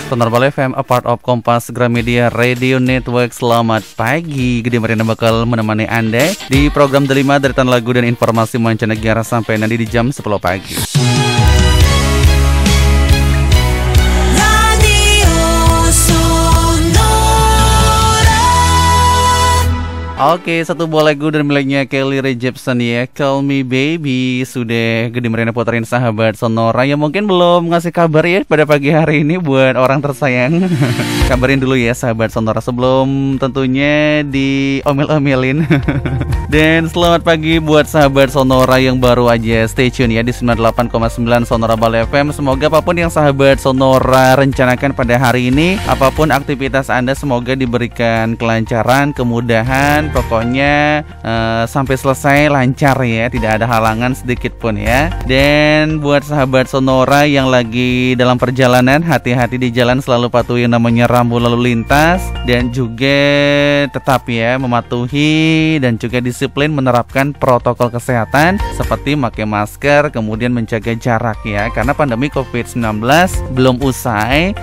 Sonora Bali FM, a part of Kompas Gramedia Radio Network. Selamat pagi, Gede Marina bakal menemani Anda di program Delima deretan lagu dan informasi mancanegara sampai nanti di jam 10 pagi. Oke, satu buah lagu dari miliknya Kelly Rae Jepsen ya, Call Me Baby. Sudah Gede Marina puterin sahabat Sonora yang mungkin belum ngasih kabar ya pada pagi hari ini buat orang tersayang. Kabarin dulu ya sahabat Sonora sebelum tentunya diomel-omelin. Dan selamat pagi buat sahabat Sonora yang baru aja stay tune ya di 98,9 Sonora Bali FM. Semoga apapun yang sahabat Sonora rencanakan pada hari ini, apapun aktivitas Anda, semoga diberikan kelancaran, kemudahan. Pokoknya sampai selesai lancar ya, tidak ada halangan sedikit pun ya. Dan buat sahabat Sonora yang lagi dalam perjalanan, hati-hati di jalan, selalu patuhi yang namanya rambu lalu lintas. Dan juga tetap ya mematuhi dan juga disiplin menerapkan protokol kesehatan seperti memakai masker, kemudian menjaga jarak ya. Karena pandemi COVID-19 belum usai,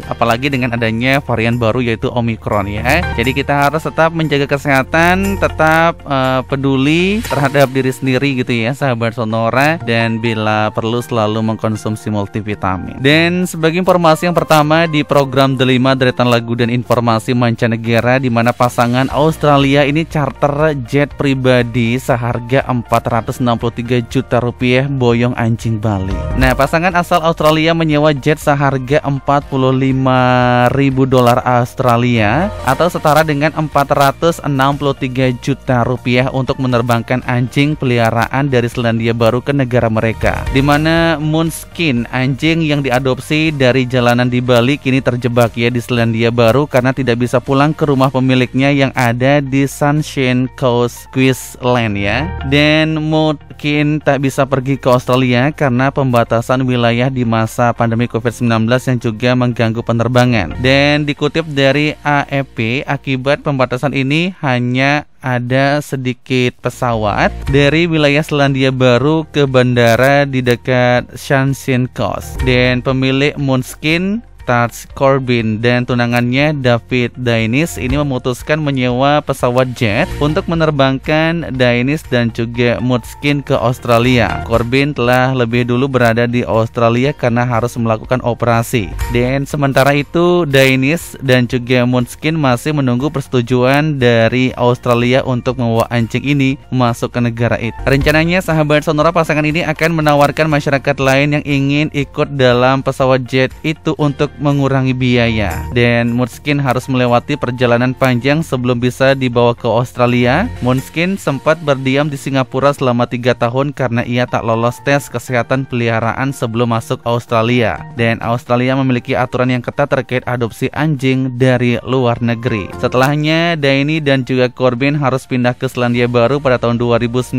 apalagi dengan adanya varian baru yaitu Omicron ya. Jadi kita harus tetap menjaga kesehatan, tetap peduli terhadap diri sendiri gitu ya sahabat Sonora, dan bila perlu selalu mengkonsumsi multivitamin. Dan sebagai informasi yang pertama di program Delima deretan lagu dan informasi mancanegara, di mana pasangan Australia ini charter jet pribadi seharga 463 juta rupiah boyong anjing Bali. Nah, pasangan asal Australia menyewa jet seharga 45.000 dolar Australia atau setara dengan 463 juta rupiah untuk menerbangkan anjing peliharaan dari Selandia Baru ke negara mereka. Di mana Moonskin, anjing yang diadopsi dari jalanan di Bali, kini terjebak ya di Selandia Baru karena tidak bisa pulang ke rumah pemiliknya yang ada di Sunshine Coast, Queensland ya. Dan Moonskin tak bisa pergi ke Australia karena pembatasan wilayah di masa pandemi COVID-19 yang juga mengganggu penerbangan. Dan dikutip dari AFP, akibat pembatasan ini hanya ada sedikit pesawat dari wilayah Selandia Baru ke bandara di dekat Sunshine Coast. Dan pemilik Moonskin, Taj Corbin, dan tunangannya David Dainis ini memutuskan menyewa pesawat jet untuk menerbangkan Dainis dan juga Moonskin ke Australia. Corbin telah lebih dulu berada di Australia karena harus melakukan operasi. Dan sementara itu Dainis dan juga Moonskin masih menunggu persetujuan dari Australia untuk membawa anjing ini masuk ke negara itu. Rencananya sahabat Sonora, pasangan ini akan menawarkan masyarakat lain yang ingin ikut dalam pesawat jet itu untuk mengurangi biaya. Dan Moonskin harus melewati perjalanan panjang sebelum bisa dibawa ke Australia. Moonskin sempat berdiam di Singapura selama 3 tahun karena ia tak lolos tes kesehatan peliharaan sebelum masuk Australia. Dan Australia memiliki aturan yang ketat terkait adopsi anjing dari luar negeri. Setelahnya Daini dan juga Corbin harus pindah ke Selandia Baru pada tahun 2019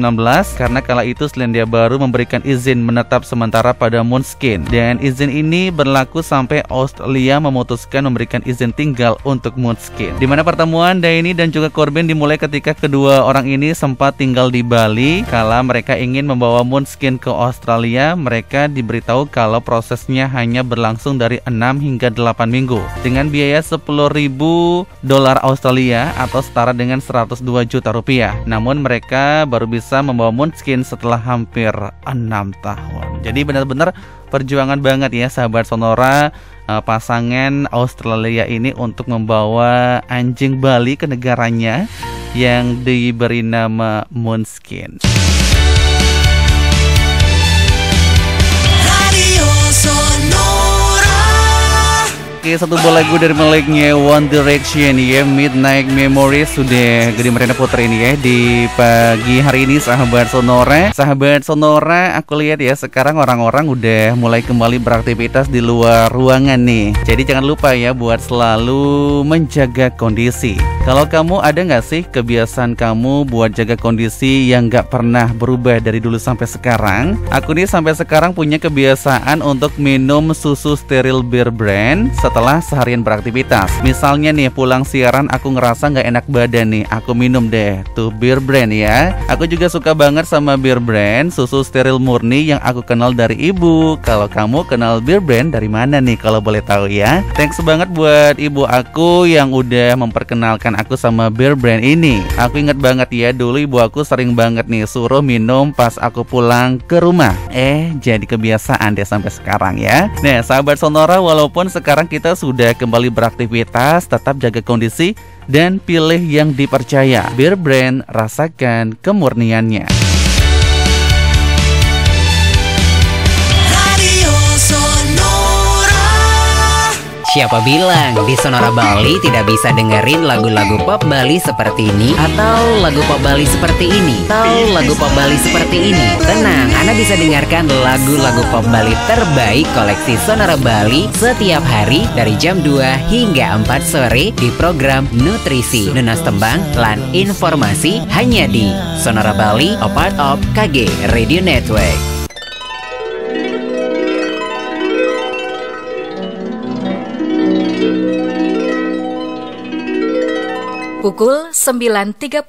karena kala itu Selandia Baru memberikan izin menetap sementara pada Moonskin. Dan izin ini berlaku sampai Australia memutuskan memberikan izin tinggal untuk Moonskin. Di mana pertemuan Daini dan juga Corbin dimulai ketika kedua orang ini sempat tinggal di Bali. Kala mereka ingin membawa Moonskin ke Australia, mereka diberitahu kalau prosesnya hanya berlangsung dari 6 hingga 8 minggu dengan biaya 10.000 dolar Australia atau setara dengan 102 juta rupiah. Namun mereka baru bisa membawa Moonskin setelah hampir 6 tahun. Jadi benar-benar perjuangan banget ya sahabat Sonora, pasangan Australia ini untuk membawa anjing Bali ke negaranya yang diberi nama Moonskin. Oke, satu buah lagu dari miliknya One Direction ya, Midnight Memories. Sudah Gede Marina puter ini ya di pagi hari ini sahabat Sonora. Sahabat Sonora, aku lihat ya sekarang orang-orang udah mulai kembali beraktivitas di luar ruangan nih. Jadi jangan lupa ya buat selalu menjaga kondisi. Kalau kamu ada nggak sih kebiasaan kamu buat jaga kondisi yang nggak pernah berubah dari dulu sampai sekarang? Aku nih sampai sekarang punya kebiasaan untuk minum susu steril Bear Brand. Setelah setelah seharian beraktivitas. Misalnya nih pulang siaran aku ngerasa nggak enak badan nih, aku minum deh tuh Bear Brand ya. Aku juga suka banget sama Bear Brand, susu steril murni yang aku kenal dari ibu. Kalau kamu kenal Bear Brand dari mana nih kalau boleh tahu ya? Thanks banget buat ibu aku yang udah memperkenalkan aku sama Bear Brand ini. Aku inget banget ya, dulu ibu aku sering banget nih suruh minum pas aku pulang ke rumah. Jadi kebiasaan deh sampai sekarang ya. Nah sahabat Sonora, walaupun sekarang kita sudah kembali beraktivitas, tetap jaga kondisi dan pilih yang dipercaya. Bear Brand, rasakan kemurniannya. Siapa bilang di Sonora Bali tidak bisa dengerin lagu-lagu pop Bali seperti ini? Atau lagu pop Bali seperti ini? Atau lagu pop Bali seperti ini? Tenang, Anda bisa dengarkan lagu-lagu pop Bali terbaik koleksi Sonora Bali setiap hari dari jam 2 hingga 4 sore di program Nutrisi, Nunas Tembang, lan Informasi hanya di Sonora Bali, a part of KG Radio Network. Pukul 9.30.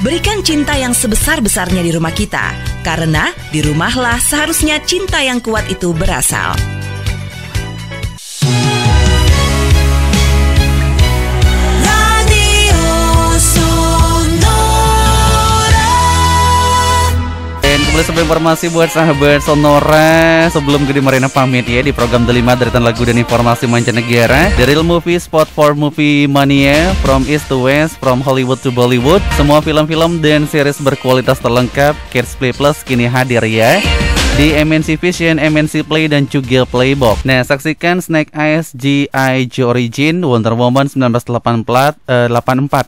Berikan cinta yang sebesar-besarnya di rumah kita, karena di rumahlah seharusnya cinta yang kuat itu berasal. Kembali sebuah informasi buat sahabat Sonora. Sebelum Gede Marina pamit ya di program The 5 deretan lagu dan informasi mancanegara, The Real Movie Spot for Movie Mania, From East to West, From Hollywood to Bollywood. Semua film-film dan series berkualitas terlengkap Kids Play Plus kini hadir ya di MNC Vision, MNC Play, dan juga Playbox. Nah, saksikan Snake Eyes, G.I. Joe Origin, Wonder Woman 1984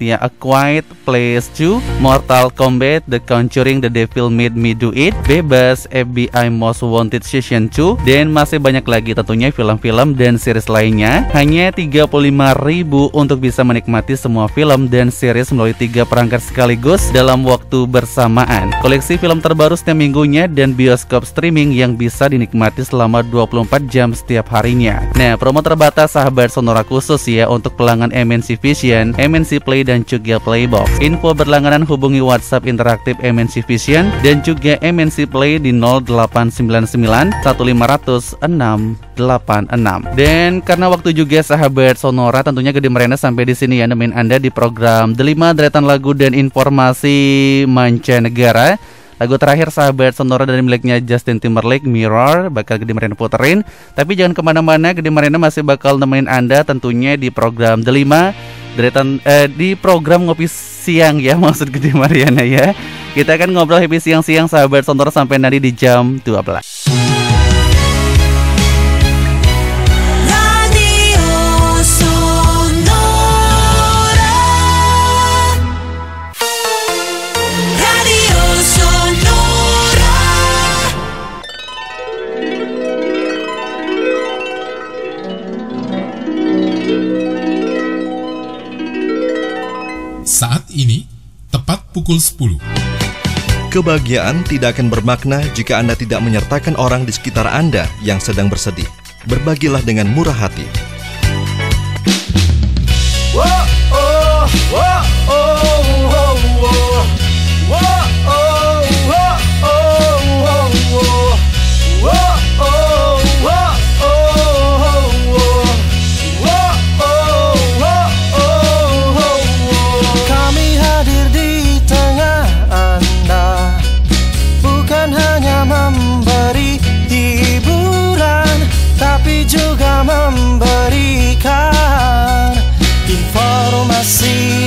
ya, A Quiet Place 2, Mortal Kombat, The Conjuring, The Devil Made Me Do It, Bebas, FBI Most Wanted Season 2, dan masih banyak lagi tentunya film-film dan series lainnya. Hanya 35.000 untuk bisa menikmati semua film dan series melalui 3 perangkat sekaligus dalam waktu bersamaan. Koleksi film terbaru setiap minggunya dan bioskop streaming yang bisa dinikmati selama 24 jam setiap harinya. Nah, promo terbatas sahabat Sonora khusus ya untuk pelanggan MNC Vision, MNC Play, dan juga Playbox. Info berlangganan hubungi WhatsApp interaktif MNC Vision dan juga MNC Play di 0899 1500 686. Dan karena waktu juga sahabat Sonora, tentunya Gede Marina sampai di sini ya nemenin Anda di program The 5 deretan lagu dan informasi mancanegara. Lagu terakhir sahabat Sonora dari miliknya Justin Timberlake, Mirror, bakal Gede Marina puterin. Tapi jangan kemana-mana, Gede Marina masih bakal nemenin Anda tentunya di program The 5 deretan di program Ngopi Siang ya, maksud Gede Mariana ya. Kita akan ngobrol happy siang-siang sahabat Sonora sampai nanti di jam 12. Saat ini, tepat pukul 10. Kebahagiaan tidak akan bermakna jika Anda tidak menyertakan orang di sekitar Anda yang sedang bersedih. Berbagilah dengan murah hati.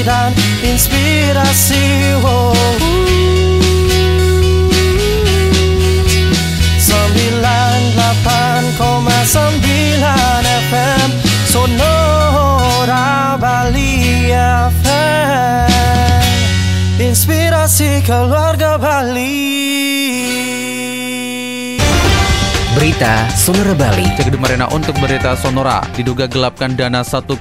Dan inspirasi 9 Berita Sonora Bali. Gedung Arena untuk berita Sonora. Diduga gelapkan dana 1,5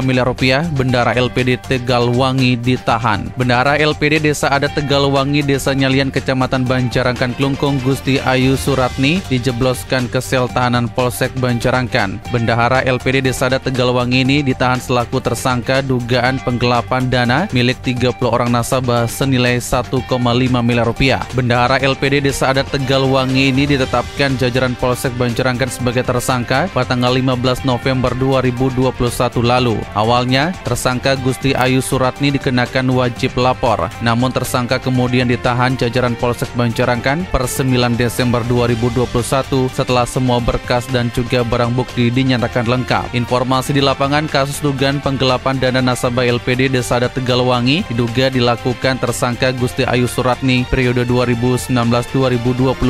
miliar rupiah, Bendahara LPD Tegalwangi ditahan. Bendahara LPD Desa Adat Tegalwangi, Desa Nyalian, Kecamatan Banjarangkan, Klungkung, Gusti Ayu Suratni dijebloskan ke sel tahanan Polsek Banjarangkan. Bendahara LPD Desa Adat Tegalwangi ini ditahan selaku tersangka dugaan penggelapan dana milik 30 orang nasabah senilai 1,5 miliar rupiah. Bendahara LPD Desa Adat Tegalwangi ini ditetapkan jajaran Polsek Banjarangkan sebagai tersangka pada tanggal 15 November 2021 lalu. Awalnya, tersangka Gusti Ayu Suratni dikenakan wajib lapor. Namun tersangka kemudian ditahan jajaran Polsek Banjarangkan per 9 Desember 2021 setelah semua berkas dan juga barang bukti dinyatakan lengkap. Informasi di lapangan, kasus dugaan penggelapan dana nasabah LPD Desa Adat Tegalwangi diduga dilakukan tersangka Gusti Ayu Suratni periode 2019-2020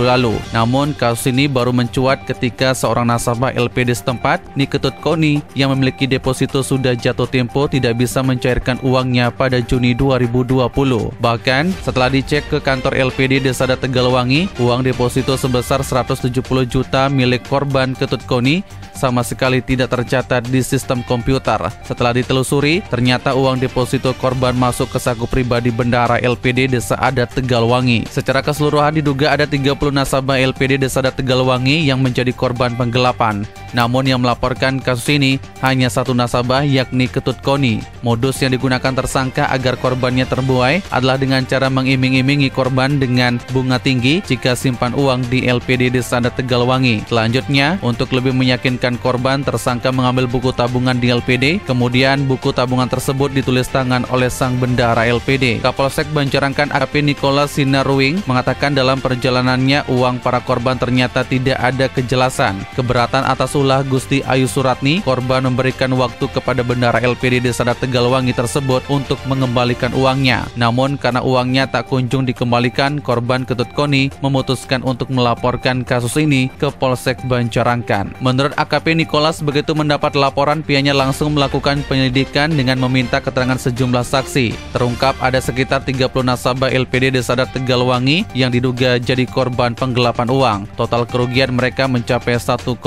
lalu. Namun kasus ini baru mencuat ketika seorang nasabah LPD setempat, Niketut Koni, yang memiliki deposito sudah jatuh tempo tidak bisa mencairkan uangnya pada Juni 2020. Bahkan setelah dicek ke kantor LPD Desa Adat Tegalwangi, uang deposito sebesar 170 juta milik korban Ketut Koni sama sekali tidak tercatat di sistem komputer. Setelah ditelusuri, ternyata uang deposito korban masuk ke saku pribadi Bendahara LPD Desa Adat Tegalwangi. Secara keseluruhan diduga ada 30 nasabah LPD Desa Adat Tegalwangi yang menjadi korban penggelapan. Namun yang melaporkan kasus ini hanya satu nasabah, yakni Ketut Koni. Modus yang digunakan tersangka agar korbannya terbuai adalah dengan cara mengiming-imingi korban dengan bunga tinggi jika simpan uang di LPD Desa Adat Tegalwangi. Selanjutnya, untuk lebih meyakinkan korban, tersangka mengambil buku tabungan di LPD, kemudian buku tabungan tersebut ditulis tangan oleh sang bendahara LPD. Kapolsek Banjarangkan AKP Nicholas Sinaruing mengatakan dalam perjalanannya uang para korban ternyata tidak ada kejelasan. Keberatan atas ulah Gusti Ayu Suratni, korban memberikan waktu kepada bendahara LPD Desa Adat Tegalwangi tersebut untuk mengembalikan uangnya. Namun karena uangnya tak kunjung dikembalikan, korban Ketut Koni memutuskan untuk melaporkan kasus ini ke Polsek Banjarangkan. Menurut AKP Nicholas, begitu mendapat laporan, pihaknya langsung melakukan penyelidikan dengan meminta keterangan sejumlah saksi. Terungkap ada sekitar 30 nasabah LPD Desa Adat Tegalwangi yang diduga jadi korban penggelapan uang. Total kerugian mereka mencapai 1,5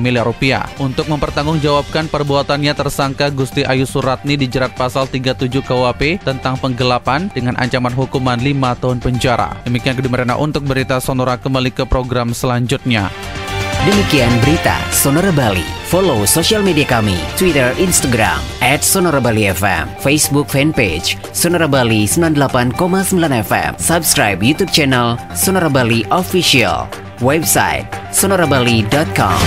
miliar rupiah. Untuk mempertanggungjawabkan perbuatannya, tersangka Gusti Ayu Suratni dijerat pasal 37 KUHP tentang penggelapan dengan ancaman hukuman 5 tahun penjara. Demikian Gedung Arena untuk berita Sonora, kembali ke program selanjutnya. Demikian berita Sonora Bali. Follow sosial media kami, Twitter, Instagram @SonoraBaliFM, Facebook fanpage Sonora Bali 98,9 FM. Subscribe YouTube channel Sonora Bali Official. Website sonorabali.com.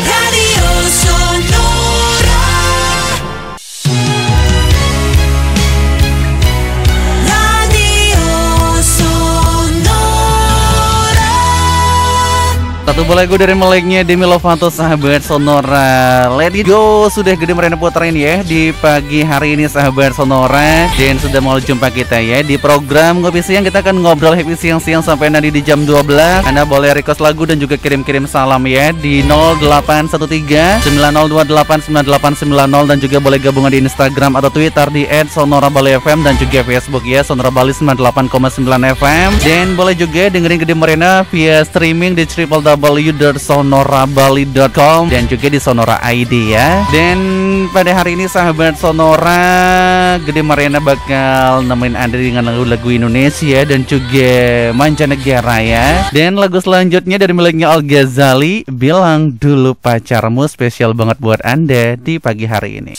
Radio Sonora. Radio Sonora. Satu bola gue dari meleknya Demi Lovato, sahabat Sonora. Let it go. Sudah Gede Merena puterin ya di pagi hari ini, sahabat Sonora. Dan sudah mau jumpa kita ya di program Ngopi Siang. Kita akan ngobrol happy siang-siang sampai nanti di jam 12. Anda boleh request lagu dan juga kirim-kirim salam ya di 0813 9028 9890. Dan juga boleh gabungan di Instagram atau Twitter di @sonorabali_fm dan juga Facebook ya Sonora Bali 98,9 FM. Dan boleh juga dengerin Gede Merena via streaming di www.sonorabali.com dan juga di Sonora ID ya. Dan pada hari ini, sahabat Sonora, Gede Merena bakal nemenin Anda dengan lagu-lagu Indonesia dan juga mancanegara ya. Dan lagu selanjutnya dari miliknya Al Ghazali, Bilang Dulu Pacarmu, spesial banget buat Anda di pagi hari ini.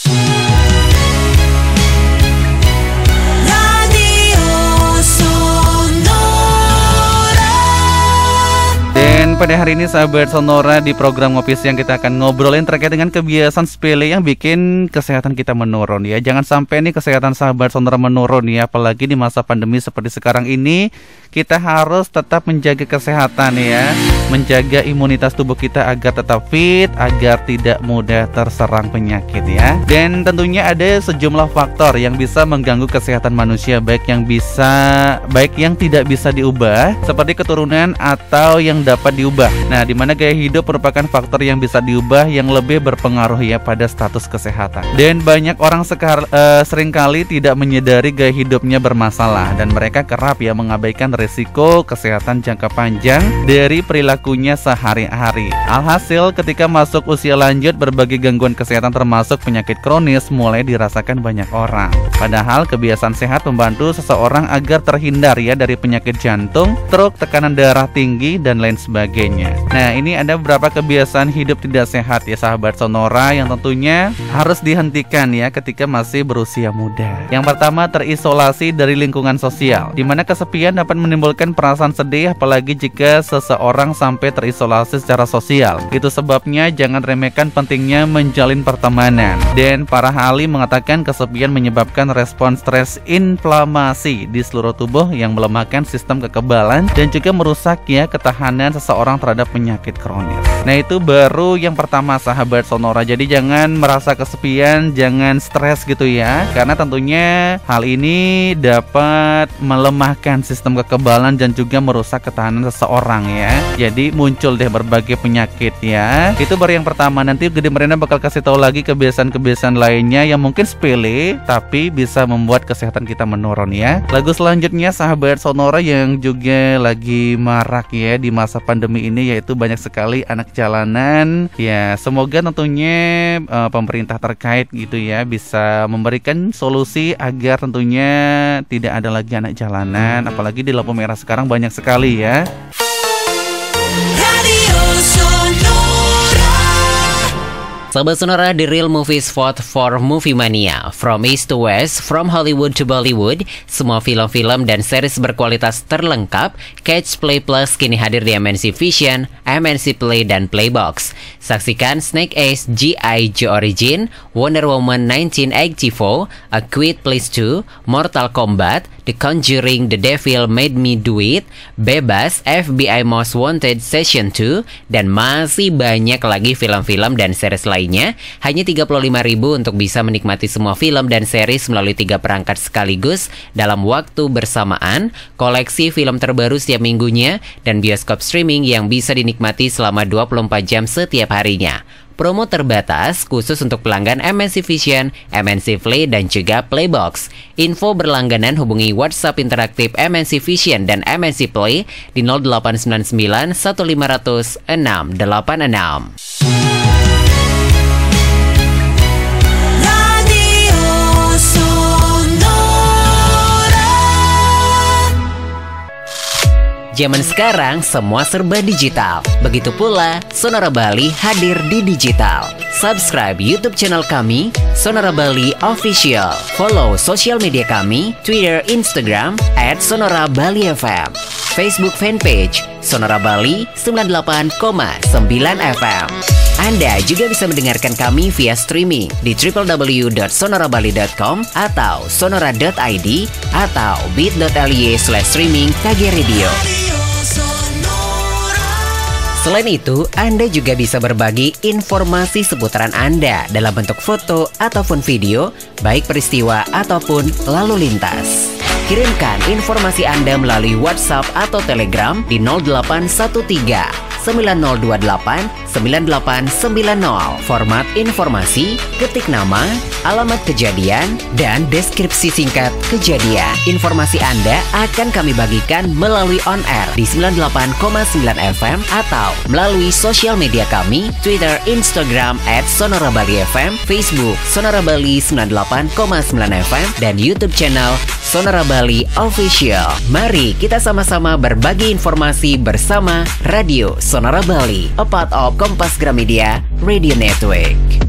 Dan pada hari ini, sahabat Sonora, di program Ngopi Siang kita akan ngobrolin terkait dengan kebiasaan sepele yang bikin kesehatan kita menurun ya. Jangan sampai nih kesehatan sahabat Sonora menurun ya, apalagi di masa pandemi seperti sekarang ini. Kita harus tetap menjaga kesehatan ya, menjaga imunitas tubuh kita agar tetap fit, agar tidak mudah terserang penyakit ya. Dan tentunya ada sejumlah faktor yang bisa mengganggu kesehatan manusia, baik yang tidak bisa diubah seperti keturunan atau yang dapat diubah diubah. Nah, di mana gaya hidup merupakan faktor yang bisa diubah yang lebih berpengaruh ya pada status kesehatan. Dan banyak orang seringkali tidak menyadari gaya hidupnya bermasalah dan mereka kerap ya mengabaikan risiko kesehatan jangka panjang dari perilakunya sehari-hari. Alhasil, ketika masuk usia lanjut, berbagai gangguan kesehatan termasuk penyakit kronis mulai dirasakan banyak orang. Padahal kebiasaan sehat membantu seseorang agar terhindar ya dari penyakit jantung, stroke, tekanan darah tinggi dan lain sebagainya. Nah, ini ada beberapa kebiasaan hidup tidak sehat ya sahabat Sonora yang tentunya harus dihentikan ya ketika masih berusia muda. Yang pertama, terisolasi dari lingkungan sosial, di mana kesepian dapat menimbulkan perasaan sedih apalagi jika seseorang sampai terisolasi secara sosial. Itu sebabnya jangan remehkan pentingnya menjalin pertemanan. Dan para ahli mengatakan kesepian menyebabkan respon stres inflamasi di seluruh tubuh yang melemahkan sistem kekebalan dan juga merusak ya ketahanan seseorang terhadap penyakit kronis. Nah, itu baru yang pertama sahabat Sonora. Jadi jangan merasa kesepian, jangan stres gitu ya, karena tentunya hal ini dapat melemahkan sistem kekebalan dan juga merusak ketahanan seseorang ya. Jadi muncul deh berbagai penyakit ya. Itu baru yang pertama. Nanti Gede Merena bakal kasih tahu lagi kebiasaan-kebiasaan lainnya yang mungkin sepele tapi bisa membuat kesehatan kita menurun ya. Lagu selanjutnya sahabat Sonora yang juga lagi marak ya di masa pandemi ini, yaitu banyak sekali anak jalanan ya. Semoga tentunya pemerintah terkait gitu ya bisa memberikan solusi agar tentunya tidak ada lagi anak jalanan, apalagi di lampu merah sekarang banyak sekali ya. Sobat Sonora, The Real Movies Vote for Movie Mania. From East to West, from Hollywood to Bollywood, semua film-film dan series berkualitas terlengkap, Catch Play Plus kini hadir di MNC Vision, MNC Play, dan Playbox. Saksikan Snake Eyes G.I. Joe Origin, Wonder Woman 1984, A Quiet Place 2, Mortal Kombat, The Conjuring, The Devil Made Me Do It, Bebas, FBI Most Wanted Session 2, dan masih banyak lagi film-film dan series lainnya. Hanya 35.000 untuk bisa menikmati semua film dan series melalui 3 perangkat sekaligus dalam waktu bersamaan, koleksi film terbaru setiap minggunya, dan bioskop streaming yang bisa dinikmati selama 24 jam setiap harinya. Promo terbatas khusus untuk pelanggan MNC Vision, MNC Play, dan juga Playbox. Info berlangganan hubungi WhatsApp interaktif MNC Vision dan MNC Play di 0899 1500 686. Zaman sekarang semua serba digital. Begitu pula Sonora Bali hadir di digital. Subscribe YouTube channel kami Sonora Bali Official. Follow sosial media kami Twitter, Instagram @SonoraBaliFM. Facebook fanpage Sonora Bali 98,9 FM. Anda juga bisa mendengarkan kami via streaming di www.sonorabali.com atau sonora.id atau bit.ly/streaming KG Radio. Selain itu, Anda juga bisa berbagi informasi seputaran Anda dalam bentuk foto ataupun video, baik peristiwa ataupun lalu lintas. Kirimkan informasi Anda melalui WhatsApp atau Telegram di 0813 9028 9890. Format informasi, ketik nama, alamat kejadian, dan deskripsi singkat kejadian. Informasi Anda akan kami bagikan melalui on air di 98,9 FM atau melalui sosial media kami Twitter, Instagram @SonoraBaliFM, Facebook Sonora Bali 98,9 FM, dan YouTube channel Sonora Bali Official. Mari kita sama-sama berbagi informasi bersama Radio Sonora Bali, a part of Kompas Gramedia Radio Network.